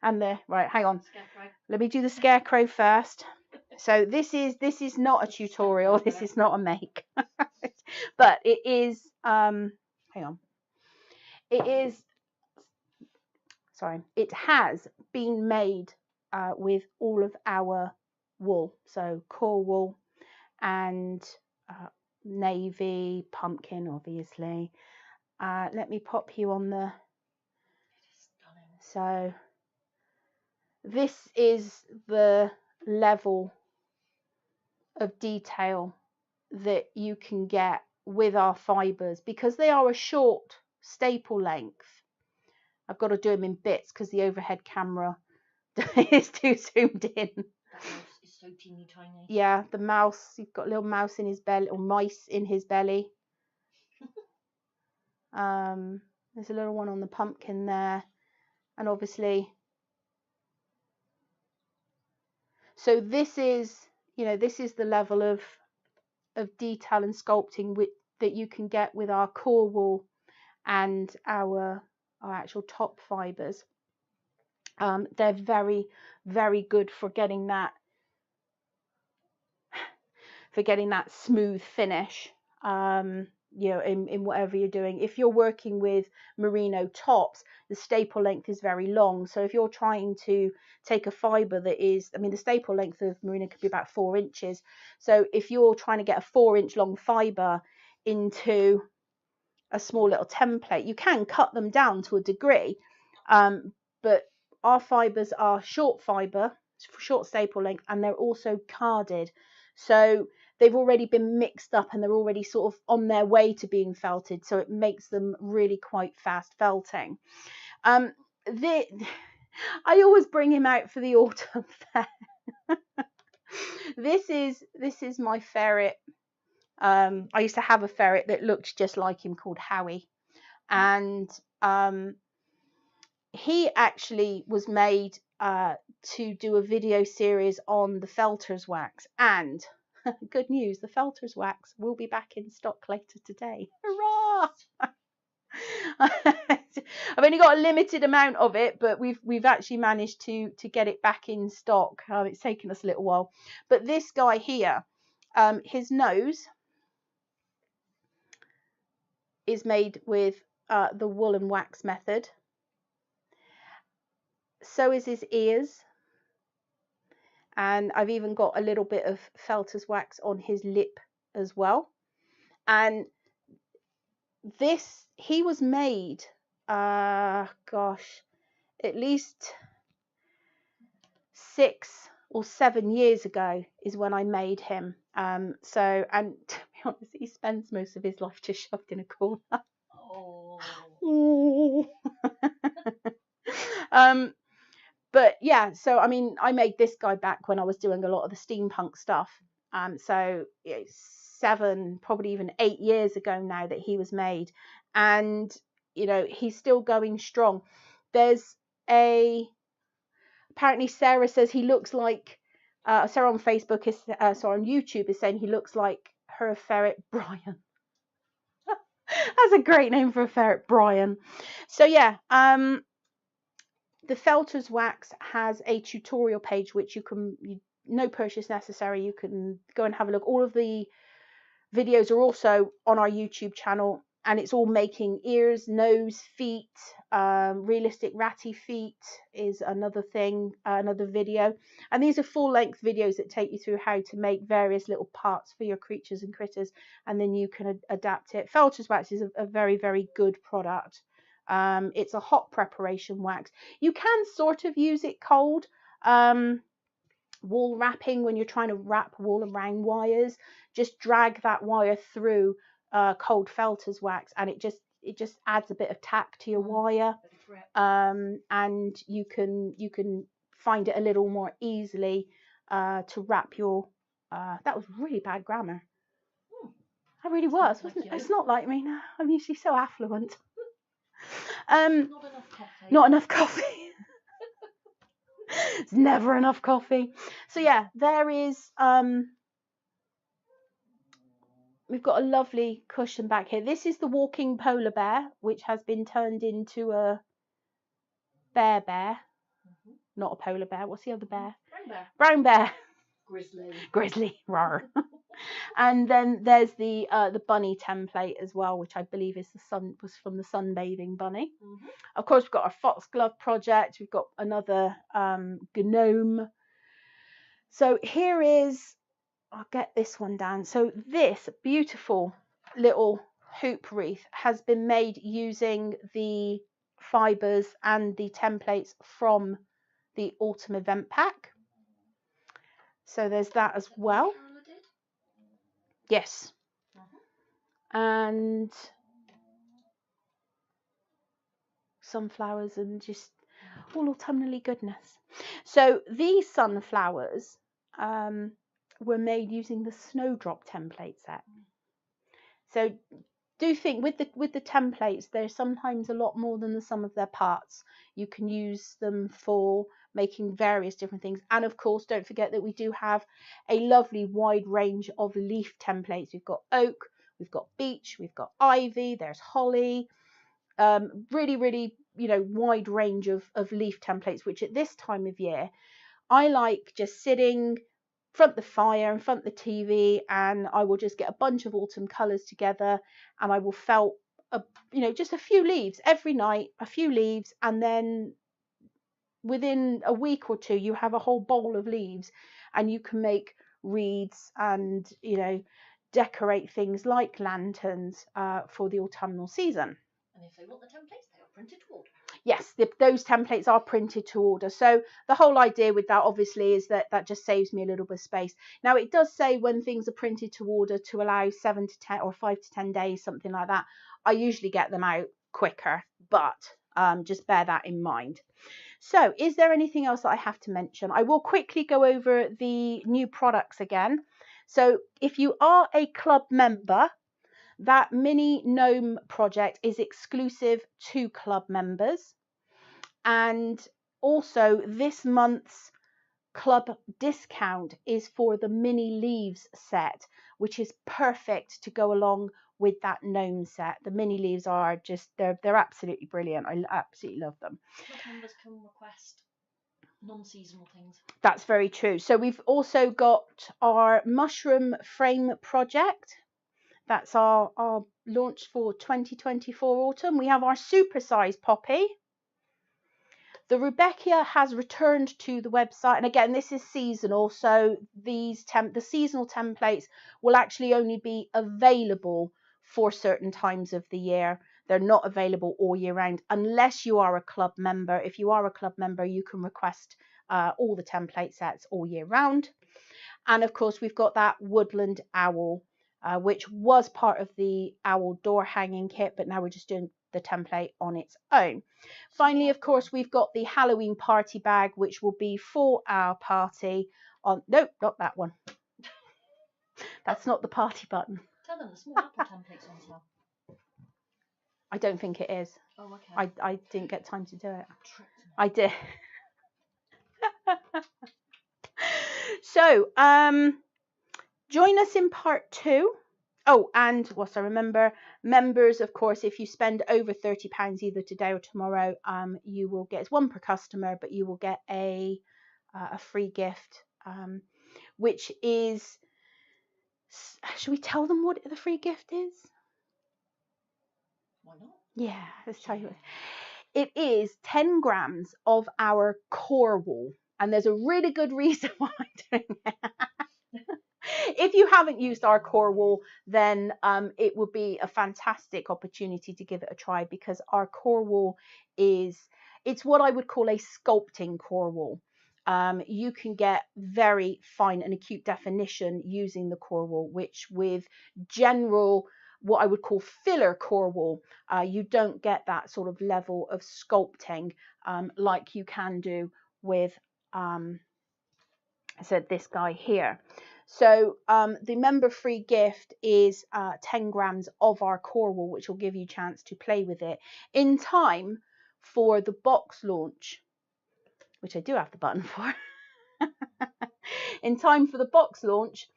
And the right, hang on. Scarecrow. Let me do the scarecrow first. So this is not a tutorial. This is not a make, but it is. Hang on. It is. Sorry. It has been made with all of our wool, so core wool and navy, pumpkin, obviously. Let me pop you on the. So this is the level of detail that you can get with our fibres, because they are a short staple length. I've got to do them in bits because the overhead camera is too zoomed in. That mouse is so teeny tiny. Yeah, the mouse, you've got a little mouse in his belly, or mice in his belly. There's a little one on the pumpkin there, and obviously, so this is, you know, this is the level of detail and sculpting that you can get with our core wool and our actual top fibres. They're very, very good for getting that smooth finish. You know, in whatever you're doing. If you're working with merino tops, the staple length is very long. So if you're trying to take a fibre that is, I mean, the staple length of merino could be about 4 inches. So if you're trying to get a 4-inch long fibre into a small little template, you can cut them down to a degree. But our fibres are short fibre, short staple length, and they're also carded. So they've already been mixed up and they're already sort of on their way to being felted. So it makes them really quite fast felting. I always bring him out for the autumn fair. This is my ferret. I used to have a ferret that looked just like him called Howie. And he actually was made to do a video series on the felter's wax, and good news, the felter's wax will be back in stock later today. Hurrah! I've only got a limited amount of it, but we've actually managed to get it back in stock. It's taken us a little while, but this guy here, his nose is made with the wool and wax method. So is his ears, and I've even got a little bit of felter's wax on his lip as well. And this, he was made gosh, at least 6 or 7 years ago is when I made him. So, and to be honest, he spends most of his life just shoved in a corner. Oh. But yeah, so I mean, I made this guy back when I was doing a lot of the steampunk stuff. So it's 7, probably even 8 years ago now that he was made, and you know, he's still going strong. There's apparently Sarah says he looks like Sarah on Facebook is sorry, on YouTube is saying he looks like her ferret Brian. That's a great name for a ferret, Brian. So yeah, the Felter's Wax has a tutorial page which no purchase necessary. You can go and have a look. All of the videos are also on our YouTube channel, and it's all making ears, nose, feet. Realistic ratty feet is another thing, another video. And these are full-length videos that take you through how to make various little parts for your creatures and critters, and then you can adapt it. Felter's Wax is a very, very good product. It's a hot preparation wax. You can sort of use it cold. Wall wrapping, when you're trying to wrap wall and round wires, just drag that wire through cold Felter's Wax, and it just adds a bit of tack to your wire, and you can find it a little more easily to wrap your that was really bad grammar. That really was, wasn't it? It's not like me now. I'm usually so affluent. Not enough coffee. Not enough coffee. It's never enough coffee. So yeah, there is we've got a lovely cushion back here. This is the walking polar bear, which has been turned into a bear. Not a polar bear. What's the other bear? Brown bear. Grizzly. Rawr. And then there's the bunny template as well, which I believe is was from the sunbathing bunny. Of course, we've got our foxglove project. We've got another gnome. So here is, I'll get this one down. So this beautiful little hoop wreath has been made using the fibres and the templates from the autumn event pack. So there's that as well. Yes. And sunflowers and just all autumnally goodness. So these sunflowers were made using the snowdrop template set. So do think with the templates, there's sometimes a lot more than the sum of their parts. You can use them for making various different things. And of course, don't forget that we do have a lovely wide range of leaf templates. We've got oak, we've got beech, we've got ivy, there's holly. Really, really, you know, wide range of leaf templates, which at this time of year, I like just sitting front the fire, in front the TV, and I will just get a bunch of autumn colours together, and I will felt, just a few leaves every night, a few leaves, and then within a week or two, you have a whole bowl of leaves, and you can make wreaths and, decorate things like lanterns for the autumnal season. And if they want the templates, they are printed to order. Yes, those templates are printed to order. So the whole idea with that, obviously, is that just saves me a little bit of space. Now, it does say when things are printed to order to allow 7 to 10 or 5 to 10 days, something like that. I usually get them out quicker, but just bear that in mind. So is there anything else that I have to mention? I will quickly go over the new products again. So if you are a club member, that mini gnome project is exclusive to club members. And also this month's club discount is for the mini leaves set, which is perfect to go along with that gnome set. The mini leaves are just, they're absolutely brilliant. I absolutely love them. Club members can request non-seasonal things. That's very true. So we've also got our mushroom frame project. That's our launch for 2024 autumn. We have our supersized poppy. The Rudbeckia has returned to the website, and again, this is seasonal, so the seasonal templates will actually only be available for certain times of the year. They're not available all year round unless you are a club member. If you are a club member, you can request all the template sets all year round. And of course, we've got that woodland owl, which was part of the owl door hanging kit, but now we're just doing the template on its own. Finally, of course, we've got the Halloween party bag, which will be for our party on, nope, not that one. That's not the party button. Tell them the small apple templates on sale. I don't think it is. Oh, okay. I didn't get time to do it. Tricked me. I did. So, join us in part 2. Oh, and whilst I remember, members, of course, if you spend over £30 either today or tomorrow, you will get, it's one per customer, but you will get a free gift, which is, should we tell them what the free gift is? Why not? Yeah, let's tell you. It is 10 grams of our core wool, and there's a really good reason why I'm doing it. If you haven't used our core wool, then it would be a fantastic opportunity to give it a try, because our core wool it's what I would call a sculpting core wool. You can get very fine and acute definition using the core wool, which with general, what I would call filler core wool, you don't get that sort of level of sculpting like you can do with I said this guy here. So the member free gift is 10 grams of our core wool, which will give you a chance to play with it in time for the box launch, which I do have the button for. In time for the box launch,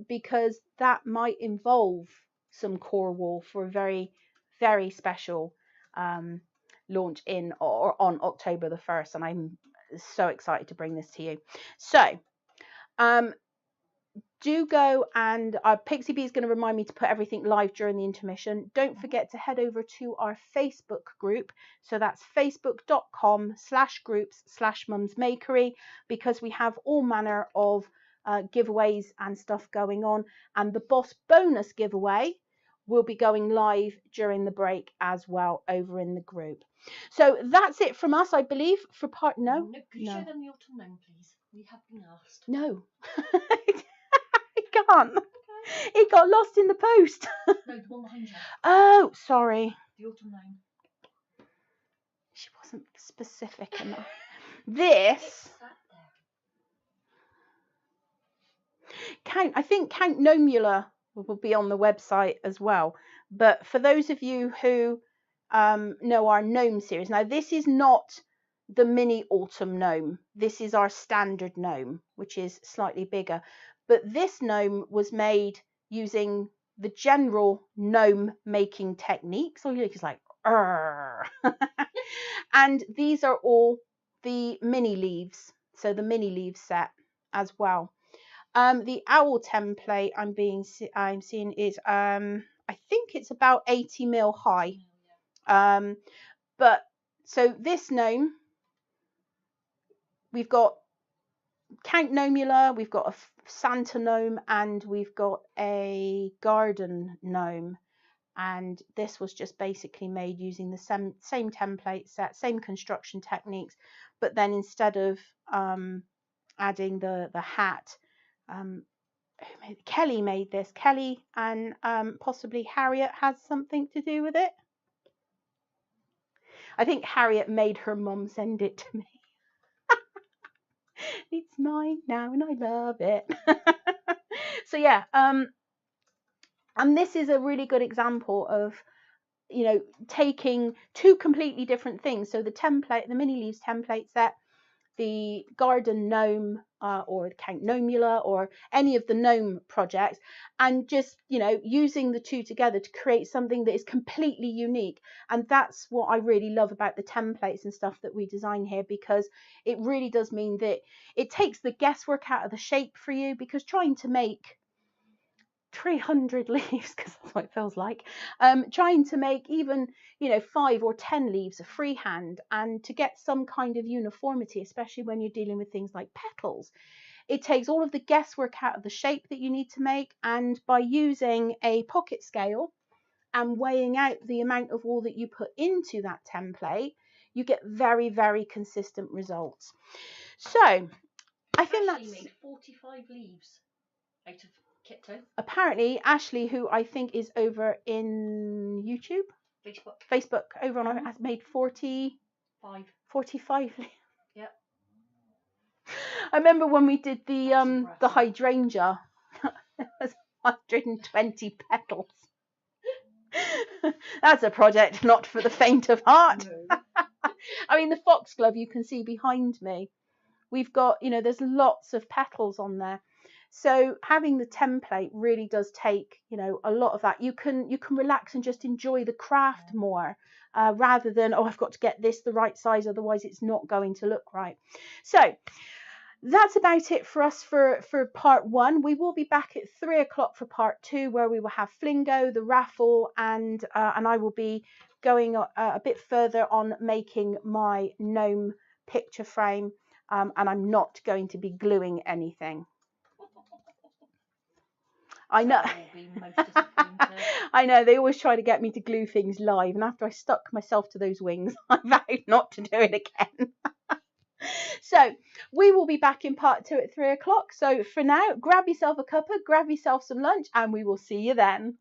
because that might involve some core wool for a very, very special launch in or on October the 1st, and I'm so excited to bring this to you. So do go, and Pixie Bee is going to remind me to put everything live during the intermission. Don't forget to head over to our Facebook group. So that's facebook.com/groups/mumsmakery, because we have all manner of giveaways and stuff going on. And the Boss bonus giveaway will be going live during the break as well over in the group. So that's it from us, I believe, for part. No. Could you show them the autumn gnome, please? We have been asked. No. Can't. It got lost in the post. No, the one behind you. Oh, sorry. The autumn gnome. She wasn't specific enough. This I think Count Nomula will be on the website as well. But for those of you who know our gnome series, now this is not the mini autumn gnome. This is our standard gnome, which is slightly bigger. But this gnome was made using the general gnome making techniques. So it's like, and these are all the mini leaves. So the mini leaf set as well. The owl template I'm seeing is I think it's about 80 mil high. But so this gnome, we've got Count Nomula, we've got a Santa gnome, and we've got a garden gnome. And this was just basically made using the same template set, same construction techniques, but then instead of adding the hat, Kelly made this. Kelly and possibly Harriet has something to do with it. I think Harriet made her mum send it to me. It's mine now and I love it. So yeah, and this is a really good example of, you know, taking two completely different things. So the template, the mini leaves template set, the garden gnome or Count Nomula or any of the gnome projects, and just, you know, using the two together to create something that is completely unique. And that's what I really love about the templates and stuff that we design here, because it really does mean that it takes the guesswork out of the shape for you, because trying to make 300 leaves, because that's what it feels like, trying to make even, you know, 5 or 10 leaves of freehand, and to get some kind of uniformity, especially when you're dealing with things like petals, it takes all of the guesswork out of the shape that you need to make. And by using a pocket scale and weighing out the amount of wool that you put into that template, you get very, very consistent results. So I think that's made 45 leaves out of kit 2. Apparently Ashley, who I think is over in YouTube, Facebook over on has made 45. Yep. I remember when we did the hydrangea, it was 120 petals. That's a project not for the faint of heart. No. I mean, the foxglove you can see behind me, we've got, you know, there's lots of petals on there. So having the template really does take, you know, a lot of that. You can relax and just enjoy the craft more, rather than, oh, I've got to get this the right size, otherwise it's not going to look right. So that's about it for us for part 1. We will be back at 3 o'clock for part 2, where we will have Flingo, the raffle, and I will be going a bit further on making my gnome picture frame, and I'm not going to be gluing anything. I know. Will be most disappointed. I know, they always try to get me to glue things live, and after I stuck myself to those wings, I vowed not to do it again. So we will be back in part 2 at 3 o'clock. So for now, grab yourself a cuppa, grab yourself some lunch, and we will see you then.